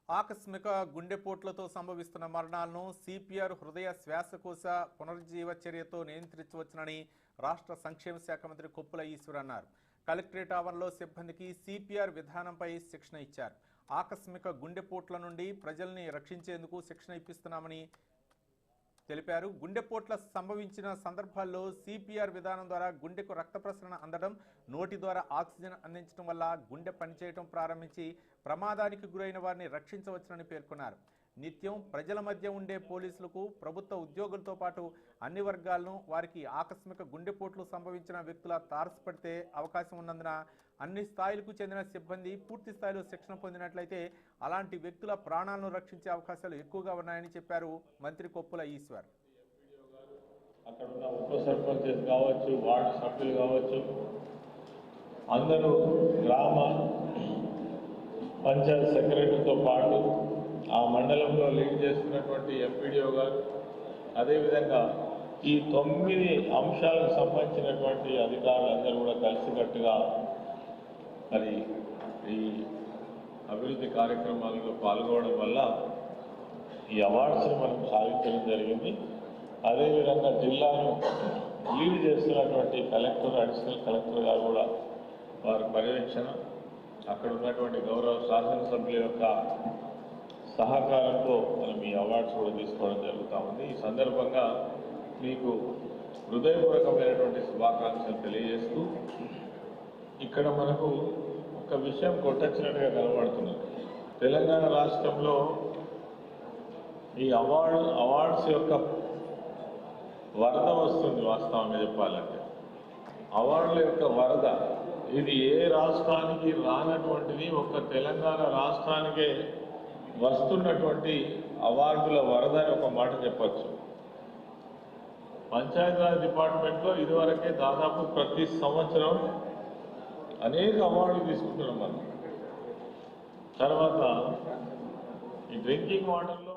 ఆకస్మిక గుండెపోట్లతో సంభవిస్తున్న మరణాలను సిపిఆర్ హృదయ శ్వాసకోశ పునరుజ్జీవ చర్యతో నియంత్రించవచ్చునని రాష్ట్ర సంక్షేమ శాఖ మంత్రి కొప్పుల ఈశ్వర్ అన్నారు. కలెక్టరేట్ ఆవరణలో సిబ్బందికి సిపిఆర్ విధానంపై శిక్షణ ఇచ్చారు. ఆకస్మిక గుండెపోట్ల నుండి ప్రజల్ని రక్షించేందుకు శిక్షణ ఇప్పిస్తున్నామని తెలిపారు. గుండెపోట్ల సంభవించిన సందర్భాల్లో సిపిఆర్ విధానం ద్వారా గుండెకు రక్త ప్రసరణ అందడం, నోటి ద్వారా ఆక్సిజన్ అందించడం వల్ల గుండె పనిచేయడం ప్రారంభించి ప్రమాదానికి గురైన వారిని రక్షించవచ్చునని పేర్కొన్నారు. నిత్యం ప్రజల మధ్య ఉండే పోలీసులకు, ప్రభుత్వ ఉద్యోగులతో పాటు అన్ని వర్గాలను వారికి ఆకస్మిక గుండెపోట్లు సంభవించిన వ్యక్తుల తారసపడితే అవకాశం ఉన్నందున అన్ని స్థాయిలకు చెందిన సిబ్బంది పూర్తి స్థాయిలో శిక్షణ పొందినట్లయితే అలాంటి వ్యక్తుల ప్రాణాలను రక్షించే అవకాశాలు ఎక్కువగా ఉన్నాయని చెప్పారు మంత్రి కొప్పుల ఈశ్వర్. అక్కడ ఉన్న ఉప సర్పంచెస్ కావచ్చు, వార్డు సభ్యులు కావచ్చు, అందరూ గ్రామ పంచాయత్ సెక్రటరీతో పాటు ఆ మండలంలో లీడ్ చేస్తున్నటువంటి ఎంపీడీఓ గారు, అదేవిధంగా ఈ 9 అంశాలకు సంబంధించినటువంటి అధికారులందరూ కూడా కలిసికట్టుగా మరి ఈ అభివృద్ధి కార్యక్రమాలలో పాల్గొనడం వల్ల ఈ అవార్డ్స్ని మనం సాధించడం జరిగింది. అదేవిధంగా జిల్లాను లీడ్ చేస్తున్నటువంటి కలెక్టర్, అడిషనల్ కలెక్టర్ గారు కూడా వారి పర్యవేక్షణ, అక్కడ ఉన్నటువంటి గౌరవ శాసనసభ్యుల యొక్క సహకారంతో మనం ఈ అవార్డ్స్ కూడా తీసుకోవడం జరుగుతూ ఉంది. ఈ సందర్భంగా మీకు హృదయపూర్వకమైనటువంటి శుభాకాంక్షలు తెలియజేస్తూ ఇక్కడ మనకు ఒక విషయం కొట్టొచ్చినట్టుగా కనబడుతున్నది. తెలంగాణ రాష్ట్రంలో ఈ అవార్డ్స్ యొక్క వరద వస్తుంది. వాస్తవంగా చెప్పాలంటే అవార్డుల యొక్క వరద ఇది ఏ రాష్ట్రానికి రానటువంటిది, ఒక తెలంగాణ రాష్ట్రానికే వస్తున్నటువంటి అవార్డుల వరద అని ఒక మాట చెప్పచ్చు. పంచాయతీరాజ్ డిపార్ట్మెంట్లో ఇదివరకే దాదాపు ప్రతి సంవత్సరం అనేక అవార్డులు తీసుకుంటున్నాం మనం. తర్వాత ఈ డ్రింకింగ్ వాటర్లో